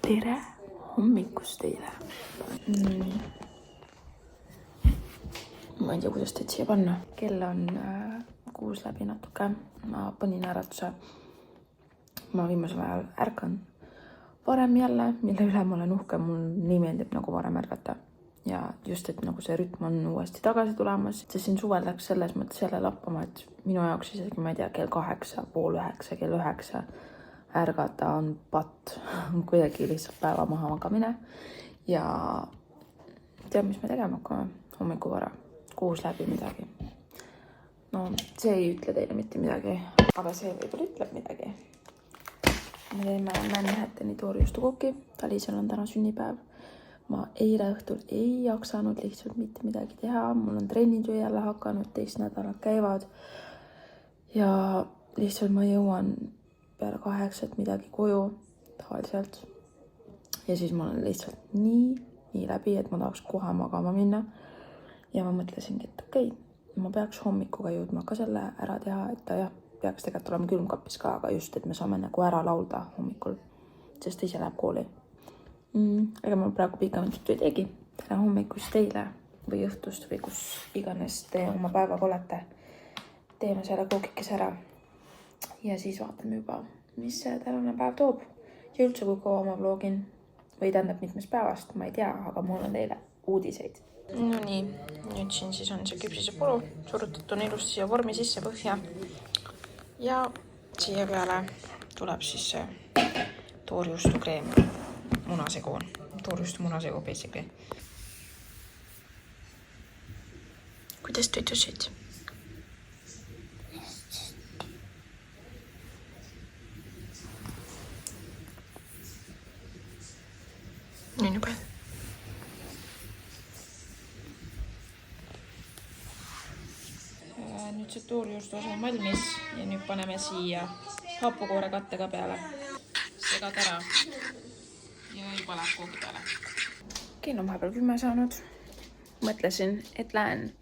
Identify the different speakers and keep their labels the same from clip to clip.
Speaker 1: Tere hommikust teile. Ma ei tea, kuidas teid siia panna. Kell on 6 läbi natuke. Ma panin äratuse. Ma viimasel ajal ärkan varem jälle, mille üle ma olen uhke. Mul nii meeldib nagu varem ärgata. Ja just, et nagu see rütm on uuesti tagasi tulemas. See siin suvel läks selles mõttes jälle lappama, et minu jaoks isegi, ma ei tea, kell 8, pool 9, kell 9 ärgata on patt. Kuidagi lihtsalt päeva maha magamine. Ja tead, mis me tegema hakkame hommikuvara. 6 läbi midagi. No, see ei ütle teile mitte midagi, aga see võib-olla ütleb midagi. Me teeme Manhattani toorjuustukoki. Talisel on täna sünnipäev. Ma eile õhtul ei jaksanud lihtsalt mitte midagi teha. Mul on trennid ju jälle hakanud, teist nädalad käivad. Ja lihtsalt ma jõuan peale 8 midagi koju tavaliselt. Ja siis ma olen lihtsalt nii läbi, et ma tahaks kohe magama minna. Ja ma mõtlesingi, et okei, ma peaks hommikuga jõudma ka selle ära teha, et ta jah, peaks tegelikult olema külmkapis ka, aga just, et me saame nagu ära laulda hommikul, sest ise läheb kooli. Ega ma praegu pikemalt ei teegi. Tere hommikust teile või õhtust või kus iganes te oma päevaga olete. Teeme selle kookikese ära. Ja siis vaatame juba, mis see tänane päev toob. Ja üldse, kui kaua ma vlogin või tähendab mitmes päevast, ma ei tea, aga mul on teile uudiseid. No nii, nüüd siin siis on see küpsise puru. Surutatud on ilusti siia vormi sisse põhja. Ja siia peale tuleb siis see toorjuustu kreem. Munasegu on. Toorjuustu munasegu basically. Kuidas toitusid? Nii juba. Nüüd see toorjuustu osa on valmis ja nüüd paneme siia hapukoore kattega peale. Segad ära ja juba läheb koogi peale. Kell on vahepeal 10 saanud. Mõtlesin, et lähen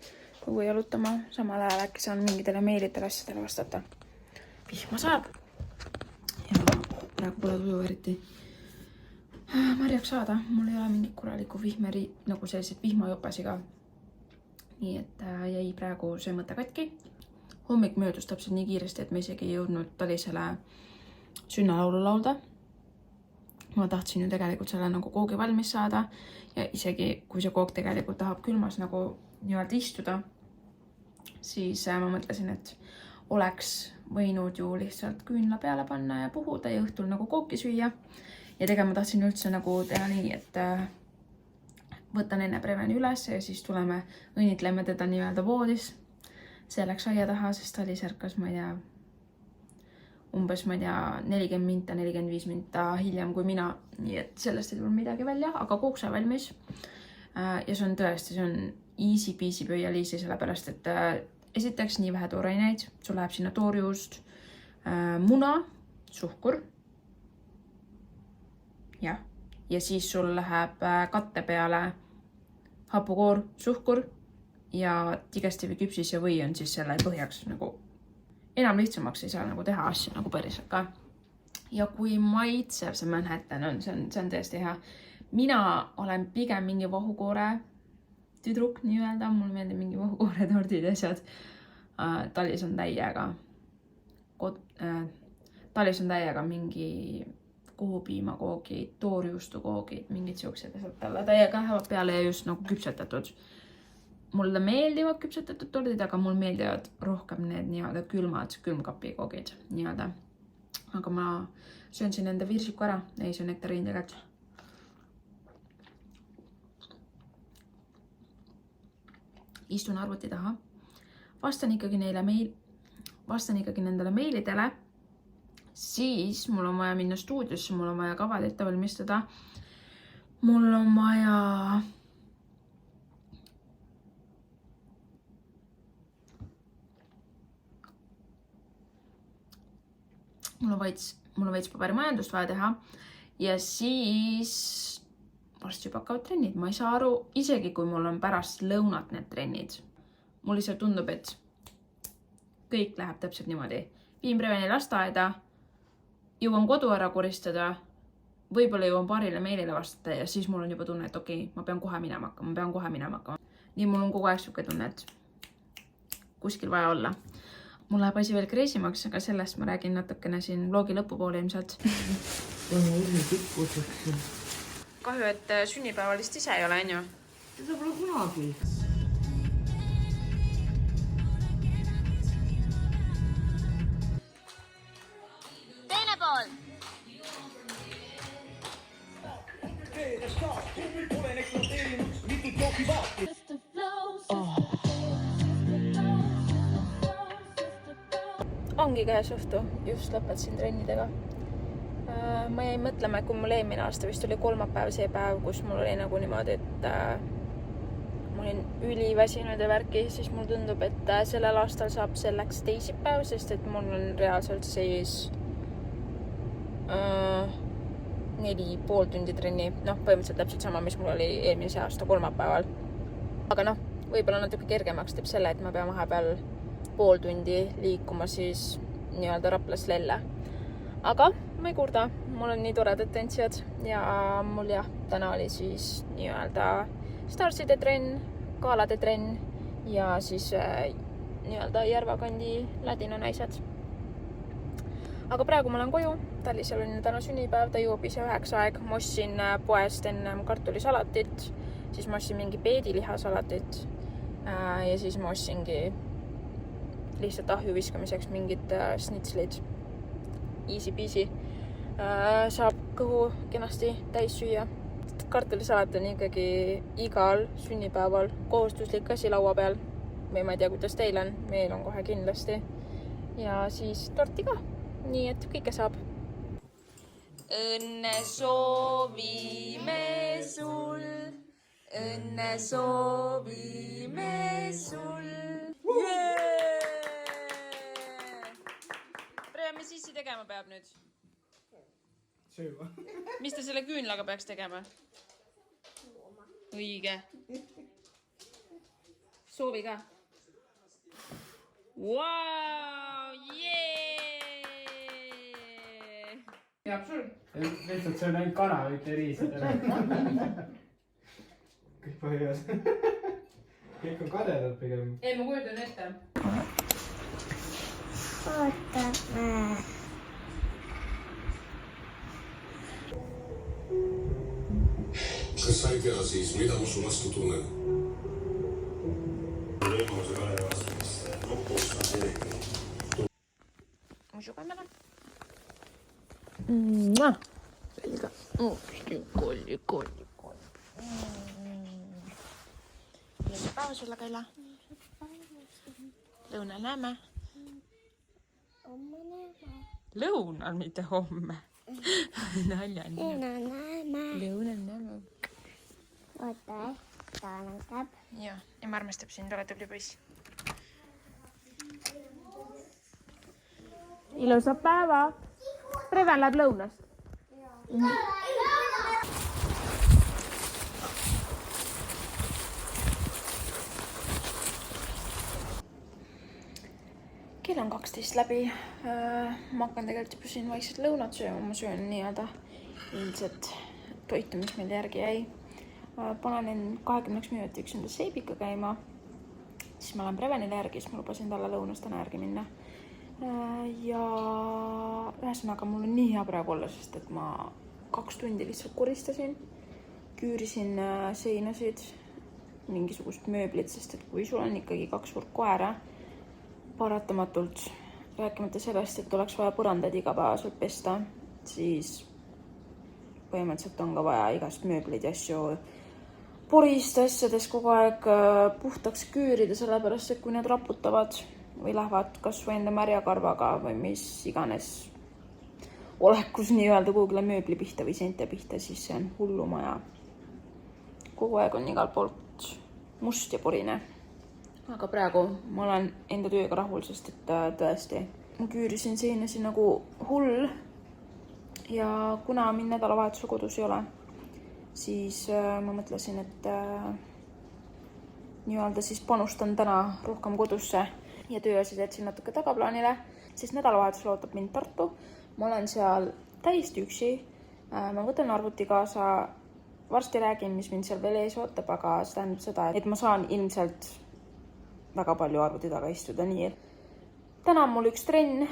Speaker 1: kogu jalutama. Samal ajal äkki saan mingitele meilitele asjadele vastata. Vihma saab. Ja praegu pole tuju eriti marjaks saada. Mul ei ole mingit korralikku vihmeri, nagu sellised vihmajopasiga. Nii et jäi praegu see mõte katki. Hommik möödus täpselt nii kiiresti, et me isegi ei jõudnud Talisele sünnalaulu laulda. Ma tahtsin ju tegelikult selle nagu koogi valmis saada ja isegi kui see kook tegelikult tahab külmas nagu nii-öelda istuda, siis ma mõtlesin, et oleks võinud ju lihtsalt küünla peale panna ja puhuda ja õhtul nagu kooki süüa. Ja tegelikult ma tahtsin üldse nagu teha nii, et võtan enne Preveni üles ja siis tuleme, õnnitleme teda nii-öelda voodis. See läks aia taha, sest Talis ärkas, ma ei tea, umbes, ma ei tea, 40 minta, 45 minta hiljem kui mina. Nii et sellest ei tulnud midagi välja, aga kook sai valmis. Ja see on tõesti, see on easy peasy pöialiisi, sellepärast, et esiteks nii vähe tooraineid. Sul läheb sinna toorjuust, muna, suhkur. Ja siis sul läheb katte peale hapukoor, suhkur ja digestiivi küpsis ja või on siis selle põhjaks nagu enam lihtsamaks ei saa nagu teha asju nagu päriselt ka. Ja kui maitsev see Manhattan on, see on tõesti hea. Mina olen pigem mingi vahukoore tüdruk nii-öelda, mul meeldib mingi vahukoore tordid ja asjad. Talis on täiega mingi kuhupiimakoogid, toorjuustukoogid, mingid siuksed asjad talle täiega lähevad peale ja just nagu küpsetatud. Mulle meeldivad küpsetatud tordid, aga mul meeldivad rohkem need nii-öelda külmad külmkapikoogid nii-öelda. Aga ma söön siin enda virsiku ära. Ei, see on nektariin tegelikult. Istun arvuti taha. Vastan ikkagi nendele meilidele. Siis mul on vaja minna stuudiosse, mul on vaja kavad ette valmistada. Mul on vaja mul on veits paberimajandust vaja teha ja siis varsti juba hakkavad trennid. Ma ei saa aru, isegi kui mul on pärast lõunat need trennid. Mul lihtsalt tundub, et kõik läheb täpselt niimoodi. Viin Preveni lasteaeda, jõuan kodu ära koristada võib-olla jõuan paarile meilile vastata ja siis mul on juba tunne, et okei, ma pean kohe minema hakkama. Nii mul on kogu aeg siuke tunne, et kuskil vaja olla. Mul läheb asi veel kreisimaks, aga sellest ma räägin natukene siin vlogi lõpupoole ilmselt. Kahju, et sünnipäevalist ise ei ole, on ju?
Speaker 2: Seda pole kunagi.
Speaker 3: Teine pool.
Speaker 1: Ongi käes õhtu, just lõpetasin trennidega. Ma jäin mõtlema, et kui mul eelmine aasta vist oli kolmapäev see päev, kus mul oli nagu niimoodi, et ma olin üliväsinud ja värki, siis mul tundub, et sellel aastal saab selleks teisipäev, sest et mul on reaalselt siis 4,5 tundi trenni. Põhimõtteliselt täpselt sama, mis mul oli eelmise aasta kolmapäeval. Aga võib-olla natuke kergemaks teeb selle, et ma pean vahepeal pool tundi liikuma siis nii-öelda Raplas Lelle. Aga ma ei kurda, mul on nii toredad tantsijad ja mul täna oli siis nii-öelda Starside trenn, Kaalade trenn ja siis nii-öelda Järvakandi Ladina naised. Aga praegu ma olen koju, Tallisel on täna sünnipäev, ta jõuab ise 9 aeg. Ma ostsin poest enne kartulisalatit, siis ma ostsin mingi peedilihasalatit ja siis ma ostsingi lihtsalt ahju viskamiseks mingid snitslid. Easy peasy. Saab kõhu kenasti täis süüa. Kartulisalat on ikkagi igal sünnipäeval kohustuslik asi laua peal. Ma ei tea, kuidas teil on. Meil on kohe kindlasti. Ja siis torti ka. Nii et kõike saab. Õnne soovime sul. Õnne soovime sul. Mis sissi tegema peab nüüd?
Speaker 2: Sööma.
Speaker 1: Mis ta selle küünlaga peaks tegema? Õige. Soovi ka. Wow! Jee! Jääb sul?
Speaker 2: Lihtsalt see on ainult kana, mitte riisid. Kõik põhjas. Kõik on kadedad pigem.
Speaker 1: Ei, ma kujutan ette.
Speaker 3: Ootame.
Speaker 4: Kas sa ei tea siis, mida ma su vastu tunnen? Võimaluse Kalevi vastust kokkuostas eriti.
Speaker 1: Mis juba meil on? Selga. Kolli. Lõuna päeva sulle, Kaila. Lõunal näeme. Lõunal, mitte homme. Naljan. Lõunal näeme.
Speaker 3: Oota, ta lantab.
Speaker 1: Joo, ema armastab sind, ole tubli poiss. Ilusa päeva. Preven läheb lõunast. Kell on 12 läbi. Ma hakkan tegelikult juba siin vaikselt lõunat sööma. Ma söön nii-öelda ilmselt toitu, mis meil järgi jäi. Panen 20 minutiks enda seibika käima. Siis ma lähen Prevenile järgi, siis ma lubasin talle lõunast täna järgi minna. Ja ühesõnaga mul on nii hea praegu olla, sest et ma 2 tundi lihtsalt koristasin. Küürisin seinasid, mingisugust mööblit, sest et kui sul on ikkagi 2 suurt koera, paratamatult, rääkimata sellest, et oleks vaja põrandaid igapäevaselt pesta, siis põhimõtteliselt on ka vaja igast mööbleid ja asju porista asjades kogu aeg puhtaks küürida, sellepärast, et kui need raputavad või lähevad kas või enda märjakarvaga või mis iganes olekus nii-öelda kuhugile mööbli pihta või seinte pihta, siis see on hullumaja. Kogu aeg on igal poolt must ja porine. Aga praegu ma olen enda tööga rahul, sest et tõesti ma küürisin seinasid nagu hull ja kuna mind nädalavahetusel kodus ei ole, siis ma mõtlesin, et nii-öelda siis panustan täna rohkem kodusse ja tööasjad jätsin natuke tagaplaanile, sest nädalavahetusel ootab mind Tartu. Ma olen seal täiesti üksi. Ma võtan arvuti kaasa, varsti räägin, mis mind seal veel ees ootab, aga see tähendab seda, et ma saan ilmselt väga palju arvuti taga istuda, nii et täna on mul üks trenn.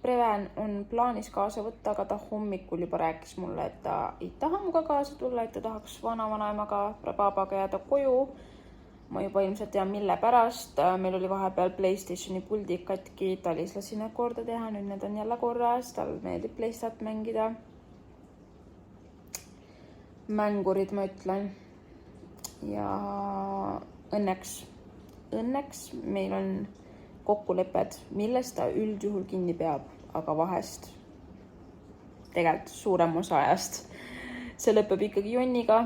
Speaker 1: Preven on plaanis kaasa võtta, aga ta hommikul juba rääkis mulle, et ta ei taha muga kaasa tulla, et ta tahaks vanavanaemaga, prababaga jääda koju. Ma juba ilmselt tean, mille pärast. Meil oli vahepeal PlayStationi puldid katki, ta oli sinna korda teha, nüüd need on jälle korras, tal meeldib PlayStat mängida. Mängurid, ma ütlen. Ja õnneks meil on kokkulepped, millest ta üldjuhul kinni peab, aga vahest tegelikult suurem osa ajast. See lõpeb ikkagi jonniga,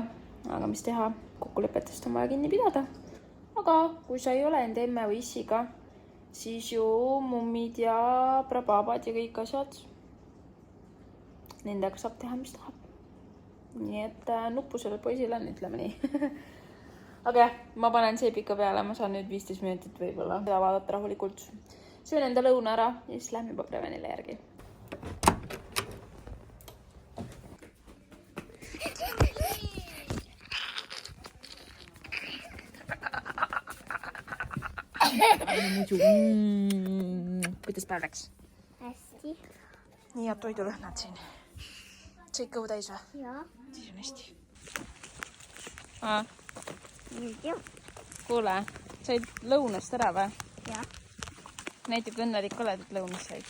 Speaker 1: aga mis teha, kokkulepetest on vaja kinni pidada. Aga kui sa ei ole enda emme või issiga, siis ju mummid ja prababad ja kõik asjad, nendega saab teha, mis tahab. Nii et nuppu sellel poisil on, ütleme nii. Aga jah, ma panen see pika peale, ma saan nüüd 15 minutit võib-olla seda vaadata rahulikult. Söön enda lõuna ära ja siis lähme juba Prevenile järgi. Kuidas päev läks?
Speaker 3: Hästi.
Speaker 1: Nii head toidulõhnad siin. Sõid kõhu täis või?
Speaker 3: Jaa.
Speaker 1: Siis on hästi.
Speaker 3: Nüüd jah.
Speaker 1: Kuule, said lõunast ära või?
Speaker 3: Jah.
Speaker 1: Näitab õnnelik oled, et lõunast said.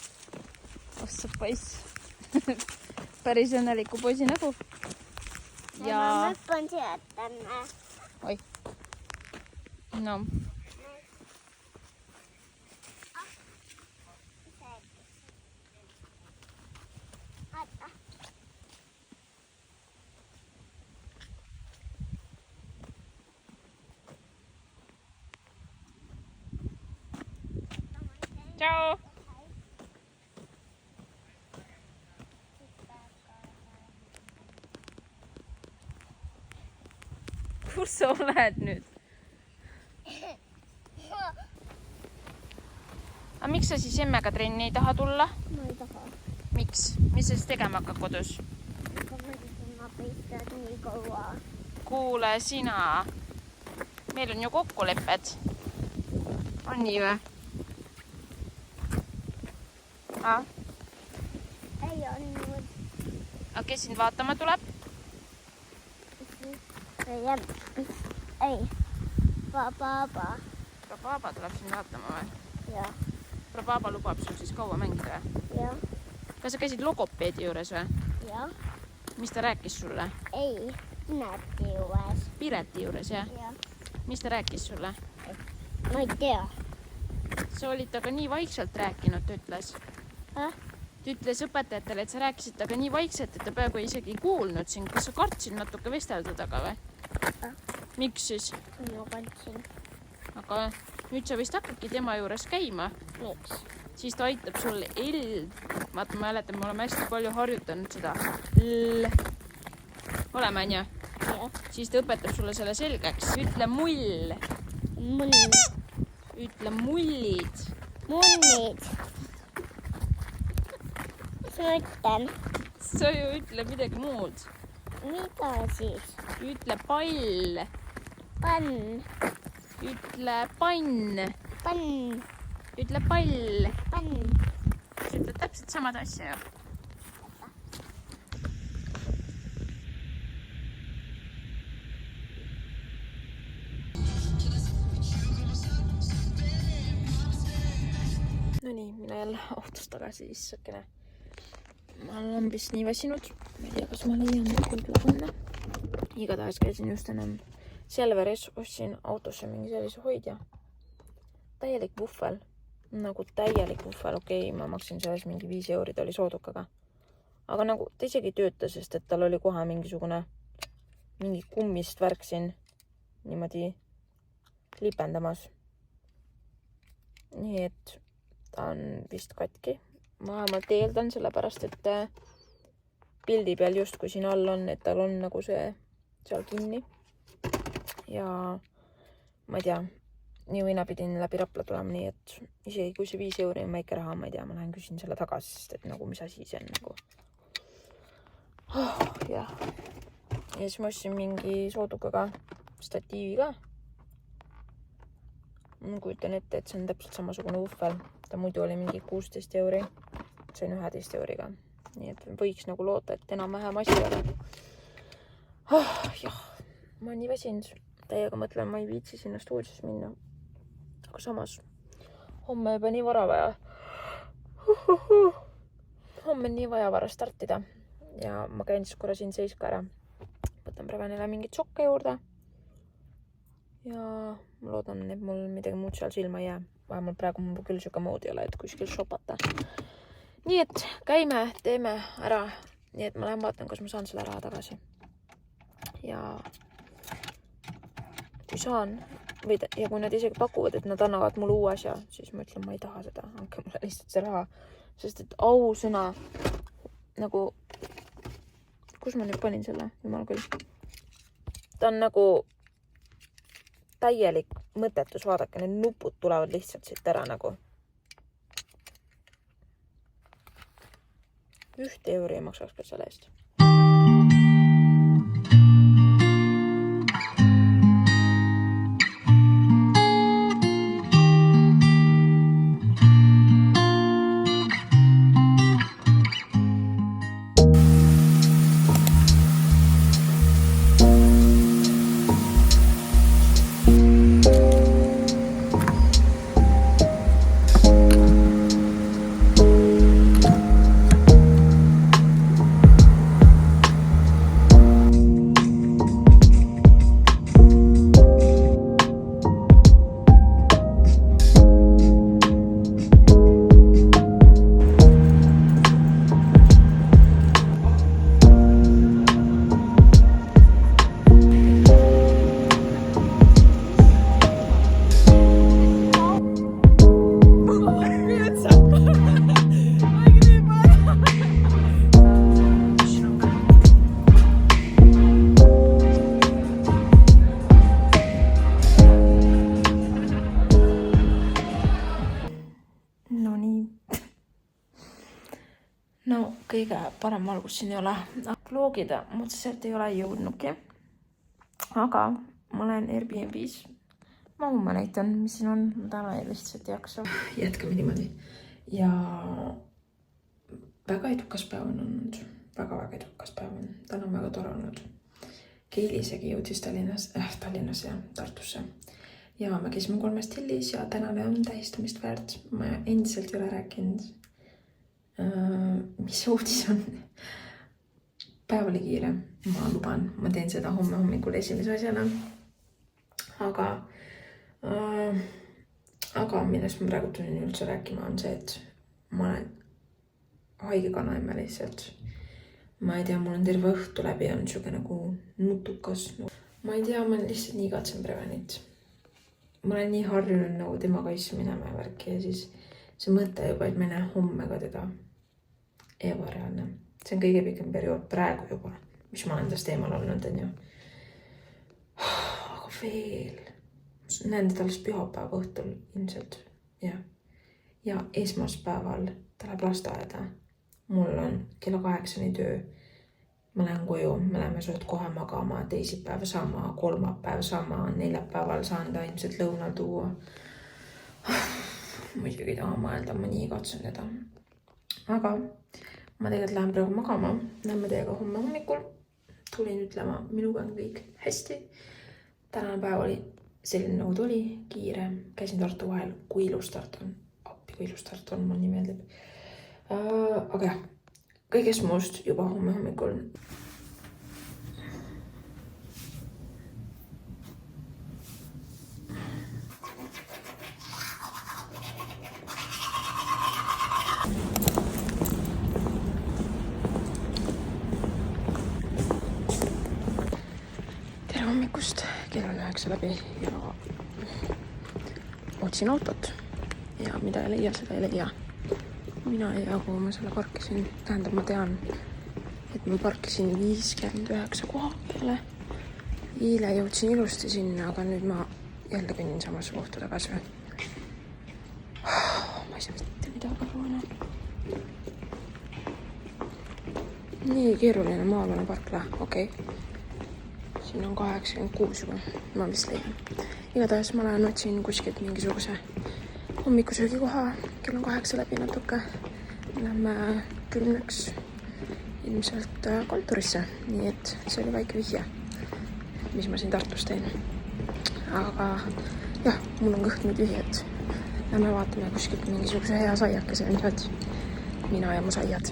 Speaker 1: Ossa poiss. Päris õnneliku poisi nägu. Ja...
Speaker 3: Ma mõtlen sieltame.
Speaker 1: Oi. No. Ciao! Kus sa oled nüüd? Aga miks sa siis emmega trenni ei taha tulla?
Speaker 3: Ma ei taha.
Speaker 1: Miks? Mis sa siis tegema hakkad kodus?
Speaker 3: Ma pistad nii kaua.
Speaker 1: Kuule sina, meil on ju kokkulepped. On nii või?
Speaker 3: Ei olnud.
Speaker 1: Aga kes sind vaatama tuleb?
Speaker 3: Ei. Prababa.
Speaker 1: Prababa tuleb sind vaatama või?
Speaker 3: Jah.
Speaker 1: Prababa lubab sul siis kaua mängida või?
Speaker 3: Jah.
Speaker 1: Kas sa käisid logopeedi juures või?
Speaker 3: Jah.
Speaker 1: Mis ta rääkis sulle?
Speaker 3: Ei. Pineti juures.
Speaker 1: Pireti juures, jah?
Speaker 3: Jah.
Speaker 1: Mis ta rääkis sulle?
Speaker 3: Ma ei tea.
Speaker 1: Sa olid taga nii vaikselt rääkinud, ta ütles. Ta ütles õpetajatele, et sa rääkisid taga nii vaikselt, et ta peaaegu isegi ei kuulnud sind. Kas sa kartsid natuke vestelda taga või? Miks siis?
Speaker 3: Ma kartsin.
Speaker 1: Aga nüüd sa vist hakkadki tema juures käima.
Speaker 3: Miks?
Speaker 1: Siis ta aitab sul ma mäletan, me oleme hästi palju harjutanud seda oleme, on ju?
Speaker 3: Jah.
Speaker 1: Siis ta õpetab sulle selle selgeks. Ütle mull.
Speaker 3: Mull.
Speaker 1: Ütle mullid.
Speaker 3: Mullid. Mis ma ütlen?
Speaker 1: Sa ju ütle midagi muud.
Speaker 3: Mida siis?
Speaker 1: Ütle pall.
Speaker 3: Pann.
Speaker 1: Ütle pann.
Speaker 3: Pann.
Speaker 1: Ütle pall.
Speaker 3: Pann.
Speaker 1: Sa ütled täpselt samad asja ju. No nii, mina jälle autos tagasi issakene. Ma olen vist nii väsinud. Ma ei tea, kas ma leian kuldla panna. Igatahes käisin just enam Selveris, ostsin autosse mingi sellise hoidja. Täielik puhvel. Nagu täielik puhvel. Okei, ma maksin selles mingi 5 €, ta oli soodukaga. Aga nagu ta isegi töötas, sest et tal oli kohe mingi kummist värk siin niimoodi lipendamas. Nii et ta on vist katki. Ma vähemalt eeldan sellepärast, et pildi peal just kui siin all on, et tal on nagu see seal kinni. Ja ma ei tea, nii või pidin läbi Rapla tulema, nii et isegi kui see 5 € on väike raha, ma ei tea, ma lähen küsin selle tagasi, sest et nagu mis asi see on nagu. jah. Ja siis ma ostsin mingi soodukaga statiivi ka. Ma kujutan ette, et see on täpselt samasugune uhvel. Ta muidu oli mingi 16 euri. See on 11 euriga. Nii et võiks nagu loota, et enam vähem asi ole. Jah, ma olen nii väsinud. Täiega mõtlen, ma ei viitsi sinna stuudiosse minna. Aga samas, homme juba nii vara vaja. Homme on nii vaja vara startida. Ja ma käin siis korra siin seiska ära. Võtan Prevenile mingit sokke juurde. Ja ma loodan, et mul midagi muud seal silma ei jää. Vähemalt praegu mul küll siuke mood ei ole, et kuskil shopata. Nii et käime, teeme ära. Nii et ma lähen vaatan, kas ma saan selle raha tagasi. Ja kui saan, ja kui nad isegi pakuvad, et nad annavad mulle uue asja, siis ma ütlen, ma ei taha seda. Andke mulle lihtsalt see raha. Sest et ausõna, nagu, kus ma nüüd panin selle? Jumal küll. Ta on nagu täielik mõttetus, vaadake, need nupud tulevad lihtsalt siit ära nagu. 1 euri ei maksaks ka selle eest. No kõige parem valgus siin ei ole. Vlogida otseselt ei ole jõudnudki. Aga ma olen Airbnb's. Ma homme näitan, mis siin on. Ma täna ei lihtsalt jaksa. Jätkame niimoodi. Ja väga edukas päev on olnud. Väga edukas päev on. Täna on väga tore olnud. Keili isegi jõudis Tallinnas ja Tartusse. Ja me käisime 3 stillis ja tänane on tähistamist väärt. Ma endiselt ei ole rääkinud. Mis uudis on? Päev oli kiire, ma luban, ma teen seda homme hommikul esimese asjana. Aga millest ma praegu tulin üldse rääkima on see, et ma olen haige kanaemme lihtsalt. Ma ei tea, mul on terve õhtu läbi on siuke nagu nutukas. Ma ei tea, ma lihtsalt nii katsen Prevenit. Ma olen nii harjunud nagu temaga issu minema ja värki ja siis see mõte juba, et ma näen homme ka teda. Ebareaalne. See on kõige pikem periood praegu juba, mis ma olen tast eemal olnud, on ju. Aga veel. Näen teda alles pühapäeva õhtul ilmselt. Ja esmaspäeval ta läheb lasteaeda. Mul on kella 8 töö. Ma lähen koju, me läheme suht kohe magama, teisipäev sama, kolmapäev sama, neljapäeval saan ta ilmselt lõunal tuua. Muidugi taha mõelda, ma nii katsun teda. Aga ma tegelikult lähen praegu magama. Lähme teiega homme hommikul. Tulin ütlema, minuga on kõik hästi. Tänane päev oli selline nagu tuli, kiire. Käisin Tartu vahel, kui ilus Tartu on. Appi, kui ilus Tartu on, mul nii meeldib. Aga jah, kõigest muust juba homme hommikul. Kell on 9 läbi ja otsin autot ja mida ei leia, seda ei leia. Mina ei tea, kuhu ma selle parkisin. Tähendab, ma tean, et ma parkisin 59 koha peale. Eile jõudsin ilusti sinna, aga nüüd ma jälle kõnnin samasse kohta tagasi. Ma ei saa mitte midagi aru enam. nii keeruline maakonnaparkla, okei. Siin on 86 juba, ma vist leian. Igatahes ma lähen otsin kuskilt mingisuguse hommikusöögikoha, kell on 8 läbi natuke. Lähme 10 ilmselt kontorisse, nii et see oli väike vihje, mis ma siin Tartus teen. Aga jah, mul on kõht nüüd vihje, et lähme vaatame kuskilt mingisuguse hea saiakese ilmselt. Mina ja mu saiad.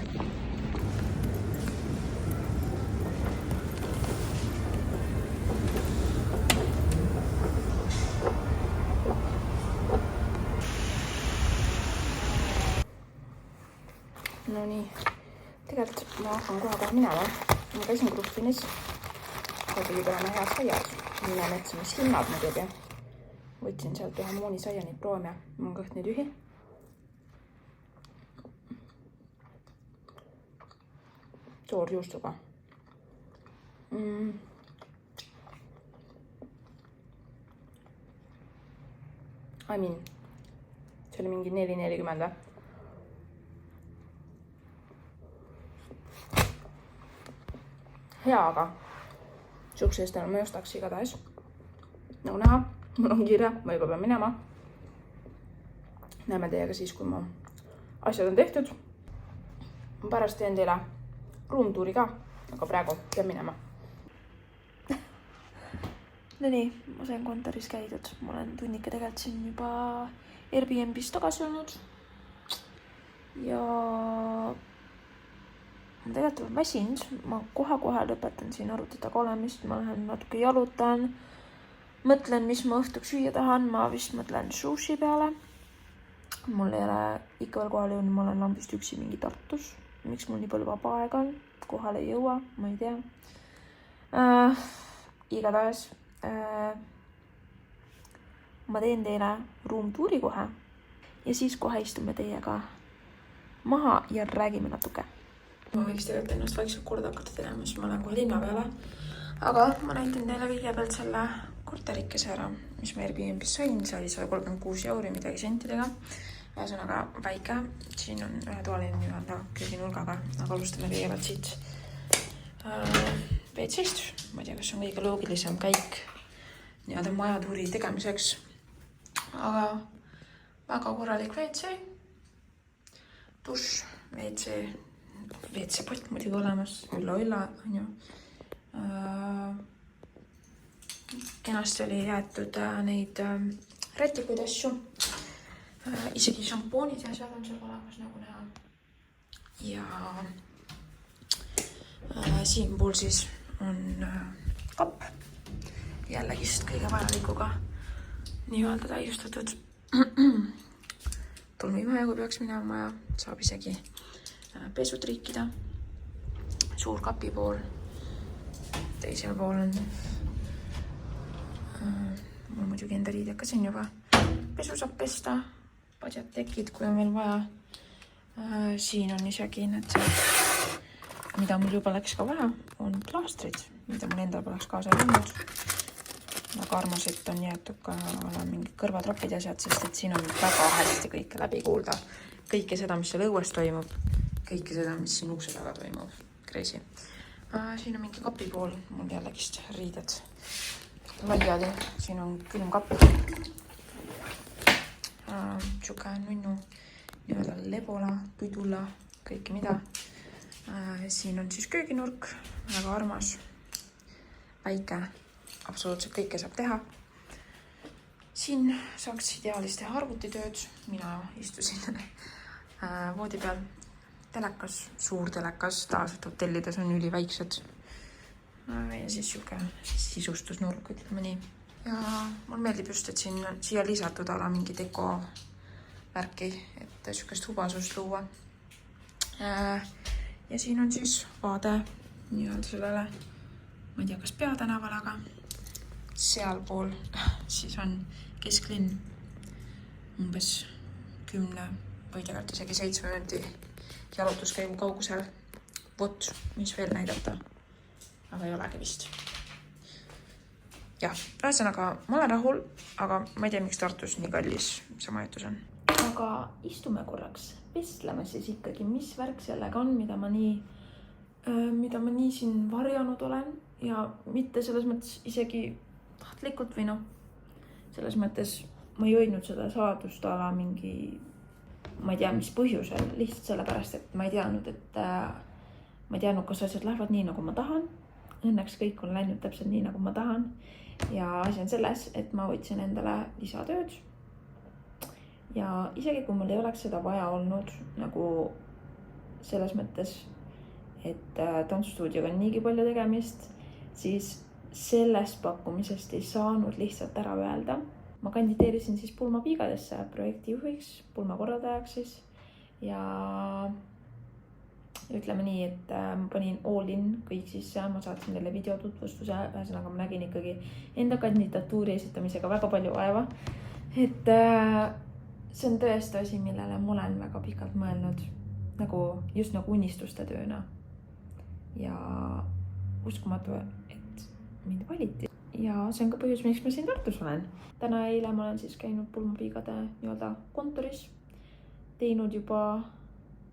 Speaker 1: No nii, tegelikult ma hakkan kohe minema. Ma käisin Gruffinis, aga tuli tulema head saiad. Mine metsa, mis hinnad muidugi. Võtsin sealt ühe Mooni saia neid proomia. Mul on kõht nüüd ühi. Toorjuustuga. See oli mingi 4,40. Hea, aga siukse eest ma ei ostaks igatahes. Nagu näha, mul on kiire, ma juba pean minema. Näeme teiega siis, kui mu asjad on tehtud. Ma pärast teen teile ruumtuuri ka, aga praegu pean minema. No nii, ma sain kontoris käidud. Ma olen tunnike tegelikult siin juba Airbnb'st tagasi olnud. Ja ma tegelikult olen väsinud. Ma kohe lõpetan siin arvuti taga olemist. Ma lähen natuke jalutan. Mõtlen, mis ma õhtuks süüa tahan. Ma vist mõtlen sushi peale. Mul ei ole ikka veel kohale jõudnud. Ma olen lambist üksi mingi Tartus. Miks mul nii palju vaba aega on? Kohale ei jõua, ma ei tea. Igatahes ma teen teile ruumtuuri kohe ja siis kohe istume teiega maha ja räägime natuke. Ma võiks tegelikult ennast vaikselt korda hakata tegema, siis ma lähen kohe linna peale. Aga ma näitan teile kõigepealt selle korterikese ära, mis ma Airbnb'st sain. See oli 136 € midagi sentidega. Ühesõnaga väike. Siin on ühetoaline nii-öelda kööginurgaga, aga alustame kõigepealt siit WC-st. Ma ei tea, kas on kõige loogilisem käik nii-öelda majatuuri tegemiseks. Aga väga korralik WC. Duš, WC-pott muidugi olemas. Ülla, on ju. Kenasti oli jäetud neid rätikuid asju. Isegi šampoonid ja asjad on seal olemas, nagu näha. Ja siinpool siis on kapp. Jällegist kõige vajalikuga nii-öelda täiustatud. Tolmimaja, kui peaks minema ja saab isegi pesud riikida. Suur kapi pool. Teisel pool on mul muidugi enda riided ka siin juba. Pesu saab pesta. Padjad tekid, kui on veel vaja. Siin on isegi need, mida mul juba läks ka vaja, on plaastrid, mida mul endal poleks kaasa tulnud. Aga armasid on jäetud ka mingi kõrvatrapid ja asjad, sest et siin on väga hästi kõike läbi kuulda. Kõike seda, mis seal õues toimub, kõike seda, mis siin ukse taga toimub. Crazy. Siin on mingi kapi pool, mul jällegist riided laiali. Siin on külmkapp. Tšuka nunnu, nii-öelda lebola, püdula, kõike mida. Siin on siis kööginurk, väga armas, väike, absoluutselt kõike saab teha. Siin saaks ideaalis teha arvutitööd, mina istusin voodi peal. Telekas, suur telekas, tavaliselt hotellides on üliväiksed. Ja siis siuke sisustusnurk, ütleme nii. Ja mul meeldib just, et siia lisatud ala mingi deko värki, et siukest hubasust luua. Ja siin on siis vaade nii-öelda sellele, ma ei tea, kas Peatänaval, aga sealpool siis on kesklinn umbes 10 või tegelikult isegi 7 minuti jalutuskäigu kaugusel. Vot, mis veel näidata, aga ei olegi vist. Jah, ühesõnaga, ma olen rahul, aga ma ei tea, miks Tartus nii kallis see majutus on. Aga istume korraks, vestleme siis ikkagi, mis värk sellega on, mida ma nii mida ma nii siin varjanud olen ja mitte selles mõttes isegi tahtlikult või noh, selles mõttes ma ei hoidnud seda saladust ala mingi, ma ei tea, mis põhjusel, lihtsalt sellepärast, et ma ei teadnud, kas asjad lähevad nii, nagu ma tahan. Õnneks kõik on läinud täpselt nii, nagu ma tahan. Ja asi on selles, et ma võtsin endale lisatööd. Ja isegi kui mul ei oleks seda vaja olnud, nagu selles mõttes, et tantsustuudioga on niigi palju tegemist, siis sellest pakkumisest ei saanud lihtsalt ära öelda. Ma kandideerisin siis pulmapiigadesse projektijuhiks, pulmakorraldajaks siis ja ütleme nii, et ma panin all in kõik sisse, ma saatsin teile videotutvustuse, ühesõnaga ma nägin ikkagi enda kandidatuuri esitamisega väga palju vaeva. Et see on tõesti asi, millele ma olen väga pikalt mõelnud, just nagu unistuste tööna. Ja uskumatu, et mind valiti. Ja see on ka põhjus, miks ma siin Tartus olen. Täna eile ma olen siis käinud pulmapiigade nii-öelda kontoris, teinud juba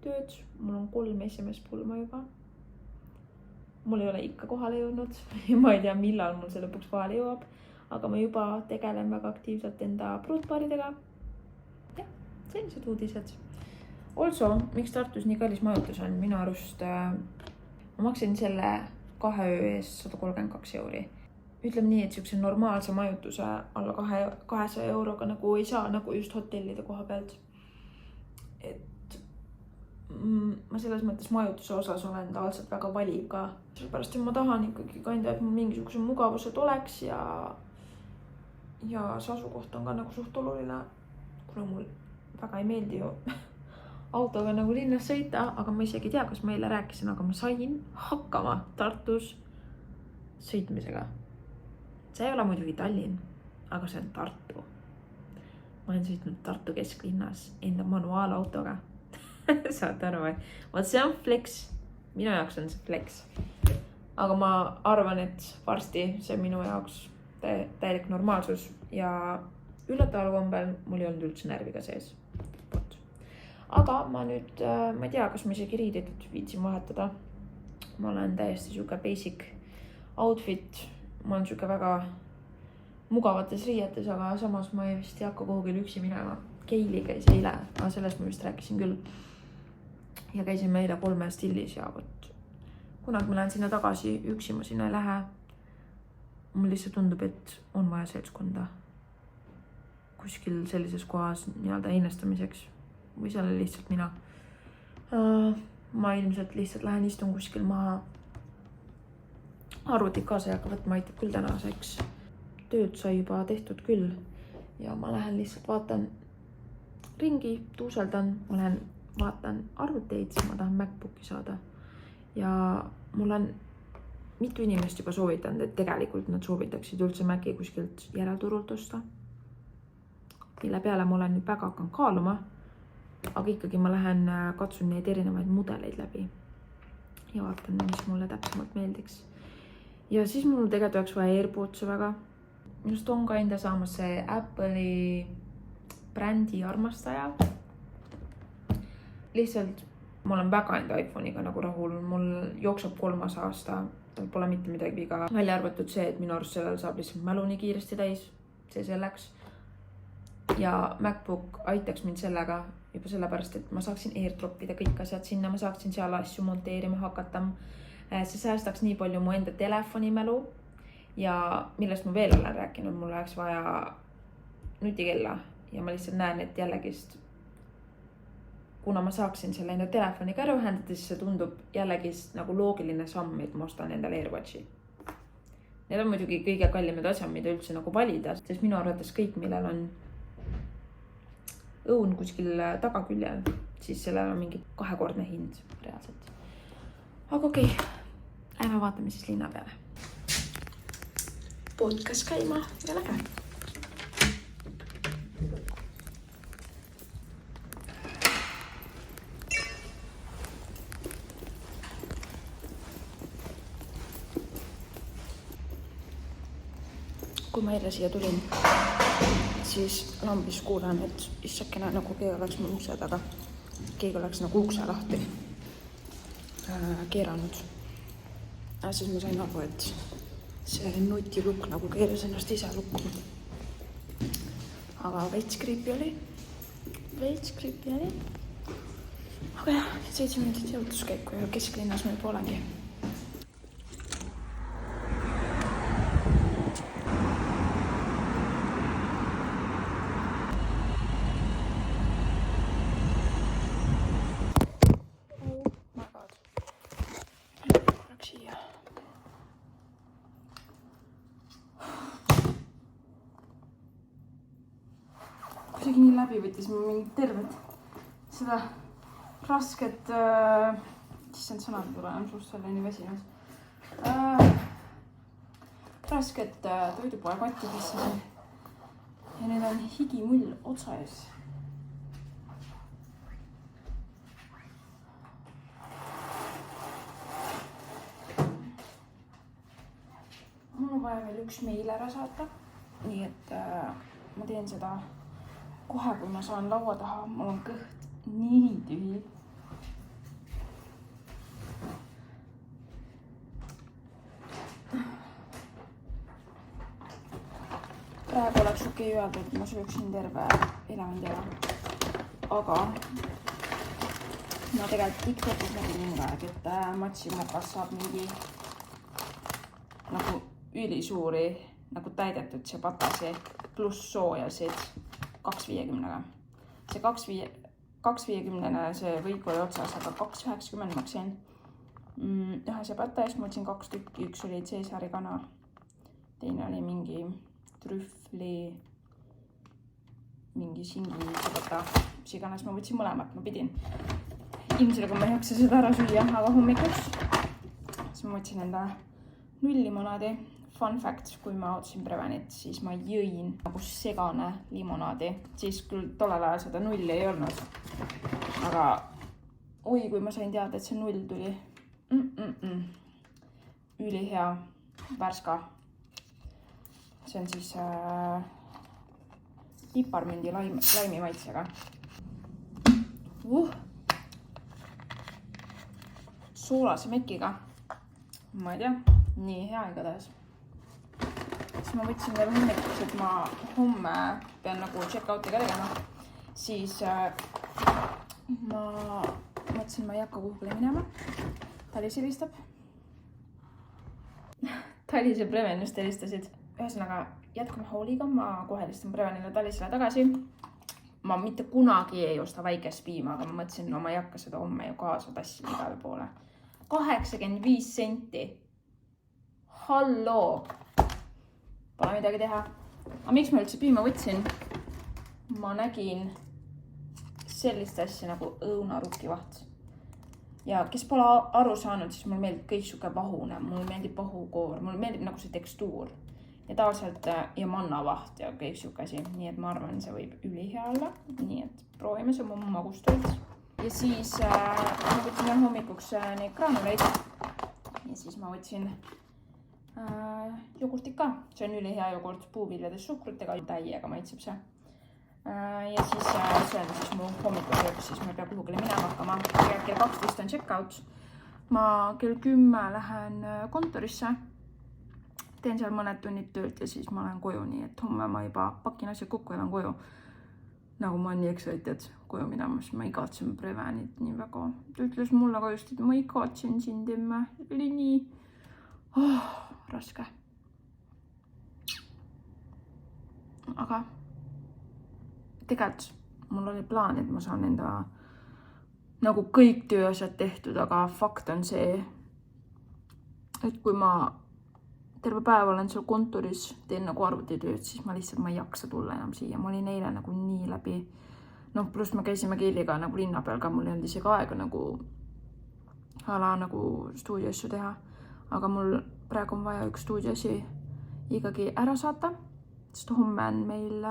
Speaker 1: tööd. Mul on 3 esimest pulma juba. Mul ei ole ikka kohale jõudnud. Ma ei tea, millal mul see lõpuks kohale jõuab, aga ma juba tegelen väga aktiivselt enda pruutpaaridega. Ja, sellised uudised. Also, miks Tartus nii kallis majutus on? Minu arust ma maksin selle 2 öö eest 132 €. Ütleme nii, et siukse normaalse majutuse alla 200 euroga nagu ei saa nagu just hotellide koha pealt. Et ma selles mõttes majutuse osas olen tavaliselt väga valiv ka. Sellepärast, et ma tahan ikkagi kanda, et mul mingisuguse mugavused oleks ja see asukoht on ka nagu suht oluline, kuna mul väga ei meeldi ju autoga nagu linnas sõita, aga ma isegi tea, kas ma eile rääkisin, aga ma sain hakkama Tartus sõitmisega. See ei ole muidugi Tallinn, aga see on Tartu. Ma olen sõitnud Tartu kesklinnas enda manuaalautoga. Saate aru, vaat see on flex. Minu jaoks on see flex. Aga ma arvan, et varsti see minu jaoks täielik normaalsus ja üllataval kombel mul ei olnud üldse närviga sees. Aga ma nüüd, ma ei tea, kas ma isegi riidid viitsin vahetada. Ma olen täiesti siuke basic outfit. Ma olen siuke väga mugavates riietes, aga samas ma vist ei hakka kuhugil üksi minema. Keili käis eile, aga sellest ma vist rääkisin küll. Ja käisin meile 3 stiilis ja võt. Kunagi ma lähen sinna tagasi, üksi ma sinna ei lähe. Mul lihtsalt tundub, et on vaja seltskonda kuskil sellises kohas nii-öelda einestamiseks või seal lihtsalt mina. Ma ilmselt lihtsalt lähen istun kuskil maha. Arvutit kaasa ei hakka võtma, aitab küll tänaseks. Tööd sai juba tehtud küll ja ma lähen lihtsalt vaatan ringi, tuuseldan, ma lähen vaatan arvuteid, ma tahan MacBooki saada ja mul on mitu inimest juba soovitanud, et tegelikult nad soovitaksid üldse Maci kuskilt järelturult osta. Mille peale ma olen nüüd väga hakanud kaaluma, aga ikkagi ma lähen katsun neid erinevaid mudeleid läbi ja vaatan, mis mulle täpsemalt meeldiks. Ja siis mul tegelikult oleks vaja AirPodsi väga. Just on ka enda saamas see Apple'i brändi armastaja. Lihtsalt ma olen väga enda iPhone'iga nagu rahul. Mul jookseb 3. aasta. Tal pole mitte midagi viga. Välja arvatud see, et minu arust sellel saab lihtsalt mälu nii kiiresti täis. See selleks. Ja MacBook aitaks mind sellega juba sellepärast, et ma saaksin airdropida kõik asjad sinna. Ma saaksin seal asju monteerima hakata. See säästaks nii palju mu enda telefonimälu ja millest ma veel olen rääkinud, mul oleks vaja nutikella ja ma lihtsalt näen, et jällegist, kuna ma saaksin selle enda telefoniga ära ühendada, siis see tundub jällegist nagu loogiline samm, et ma ostan endale AirWatchi. Need on muidugi kõige kallimad asjad, mida üldse nagu valida, sest minu arvates kõik, millel on õun kuskil tagaküljel, siis sellel on mingi 2-kordne hind reaalselt. Aga okei, lähme vaatame siis linna peale. Podcast käima ja lähe. Kui ma eile siia tulin, siis lambis kuulan, et issakene nagu keegi oleks mul ukse taga. Keegi oleks nagu ukse lahti keeranud Siis ma sain aru, et see nutilukk nagu keeras ennast ise lukku. Aga veits creepy oli. Aga jah, 7 minutit jalutuskäiku ja kesklinnas ma juba olengi. Kuidagi nii läbi võttis ma mingi tervet seda rasket, issand sõnad ei tule enam suust välja, nii vesinud. Rasket toidupoe kotti pissasin ja nüüd on higimull otsa ees. Mul on vaja veel üks meil ära saata, nii et ma teen seda kohe, kui ma saan laua taha. Mul on kõht nii tühi. Praegu oleks okei öelda, et ma sööksin terve elevandi ära. Aga ma tegelikult TikTokis nägin mingi aeg, et Matsimokas saab mingi nagu ülisuuri nagu täidetud ciabattasi pluss soojasid 2,50-ga. See 2,50 see võik oli otsas, aga 2,90 maksin ühe ciabatta eest. Ma võtsin 2 tükki, üks oli Caesari kana, teine oli mingi trühvli, mingi singi ciabatta, mis iganes. Ma võtsin mõlemat, ma pidin. Ilmselt, kui ma ei jaksa seda ära süüa, aga hommikuks. Siis ma võtsin enda 0 limonaadi. Fun fact, kui ma ootasin Prevenit, siis ma jõin nagu segane limonaadi. Siis küll tollel ajal seda 0 ei olnud. Aga oi, kui ma sain teada, et see 0 tuli. Ülihea, värska. See on siis piparmündi laimi maitsega. Soolase mekiga. Ma ei tea, nii hea igatahes. Siis ma võtsin veel hommikuks, et ma homme pean nagu check-out'i ka tegema. Siis ma mõtlesin, ma ei hakka kuhugile minema. Talis helistab. Talis ja Preven just helistasid. Ühesõnaga, jätkame Hauliga. Ma kohe helistan Prevenile Talisele tagasi. Ma mitte kunagi ei osta väikest piima, aga ma mõtlesin, no ma ei hakka seda homme ju kaasa tassima igale poole. 85 senti. Halloo! Pole midagi teha. Aga miks ma üldse piima võtsin? Ma nägin sellist asja nagu õunarukivaht. Ja kes pole aru saanud, siis mul meeldib kõik siuke vahune. Mul meeldib vahukoor. Mul meeldib nagu see tekstuur. Ja tavaliselt ja mannavaht ja kõik siuke asi. Nii et ma arvan, see võib ülihea olla. Nii et proovime see mu magustult. Ja siis ma võtsin hommikuks neid graanuleid. Ja siis ma võtsin jogurtit ka. See on ülihea jogurt puuviljades suhkrutega. Täiega maitseb see. Ja siis see on siis mu hommikusöök, siis ma ei pea kuhugile minema hakkama. Kell 12 on check-out. Ma kell 10 lähen kontorisse. Teen seal mõned tunnid töölt ja siis ma lähen koju, nii et homme ma juba pakin asjad kokku ja lähen koju. Nagu ma olen nii excited koju minema, siis ma igatsen Prevenit nii väga. Ta ütles mulle ka just, et ma igatsen sind, emme. Oli nii raske. Aga tegelikult mul oli plaan, et ma saan enda nagu kõik tööasjad tehtud, aga fakt on see, et kui ma terve päev olen seal kontoris, teen nagu arvutitööd, siis ma lihtsalt ma ei jaksa tulla enam siia. Ma olin eile nagu nii läbi. Noh, pluss me käisime Kelliga nagu linna peal ka, mul ei olnud isegi aega nagu nagu stuudioasju teha. Aga mul praegu on vaja üks stuudioasi ikkagi ära saata, sest homme on meil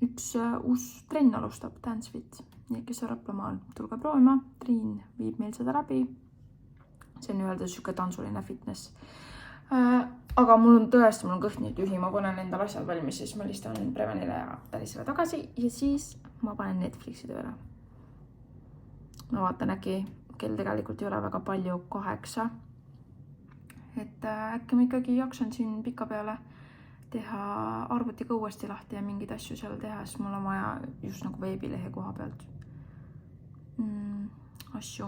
Speaker 1: üks uus trenn alustab, Dance Fit. Nii, kes on Raplamaal, tulge proovima. Triin viib meil seda läbi. See on öelda siuke tantsuline fitness. Aga mul on tõesti, mul on kõht nii tühi. Ma panen endal asjad valmis, siis ma listan Prevenile ja Talisele tagasi ja siis ma panen Netflixi tööle. Ma vaatan äkki, kell tegelikult ei ole väga palju, 8. et äkki ma ikkagi jaksan siin pika peale teha arvutiga uuesti lahti ja mingeid asju seal teha, sest mul on vaja just nagu veebilehe koha pealt asju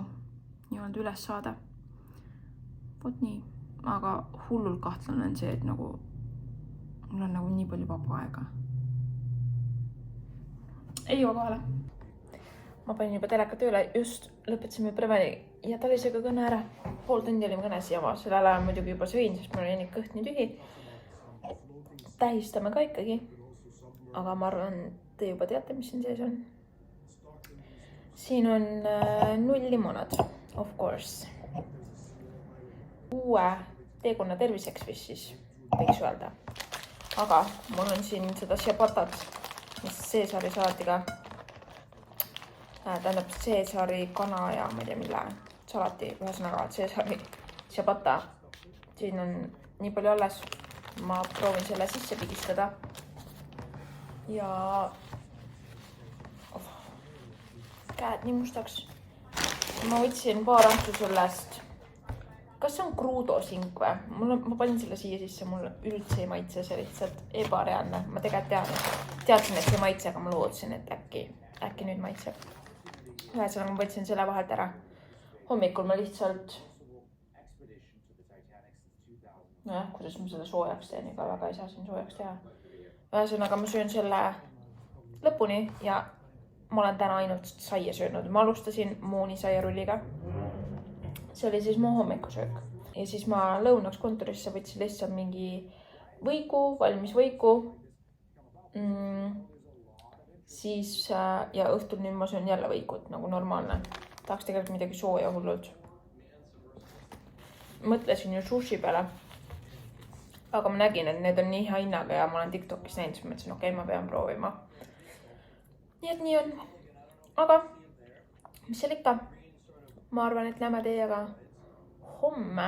Speaker 1: nii-öelda üles saada. Vot nii, aga hullult kahtlane on see, et nagu mul on nagu nii palju vaba aega. Ei jõua kohale. Ma panin juba teleka tööle, just lõpetasime Preveni ja Talisega kõne ära. Pool tundi olime kõnes ja ma selle ajal muidugi juba sõin, sest mul oli kõht nii tühi. Tähistame ka ikkagi, aga ma arvan, te juba teate, mis siin sees on. Siin on 0 limonad, of course. Uue teekonna terviseks vist siis võiks öelda. Aga mul on siin seda ciabattat, mis Caesari salaatiga. Tähendab Caesari kana ja ma ei tea mille salati, ühesõnaga Caesari ciabatta. Siin on nii palju alles. Ma proovin selle sisse pigistada. Ja käed nii mustaks. Ma võtsin paar ampsu sellest. Kas see on kruudosink või? Ma panin selle siia sisse, mul üldse ei maitse, see lihtsalt ebareaalne. Ma tegelikult teadsin, et see maitse, aga ma lootsin, et äkki nüüd maitseb. Ühesõnaga ma võtsin selle vahelt ära. Hommikul ma lihtsalt kuidas ma selle soojaks teen, ega väga ei saa siin soojaks teha. Ühesõnaga ma söön selle lõpuni ja ma olen täna ainult saia söönud. Ma alustasin Mooni saiarulliga. See oli siis mu hommikusöök. Ja siis ma lõunaks kontorisse võtsin lihtsalt mingi võiku, valmis võiku. Siis ja õhtul nüüd ma söön jälle võikut, nagu normaalne. Tahaks tegelikult midagi sooja hullult. Mõtlesin ju sushi peale. Aga ma nägin, et need on nii hea hinnaga ja ma olen TikTokis näinud, siis mõtlesin, okei, ma pean proovima. Nii et nii on. Aga mis seal ikka? Ma arvan, et näeme teiega homme.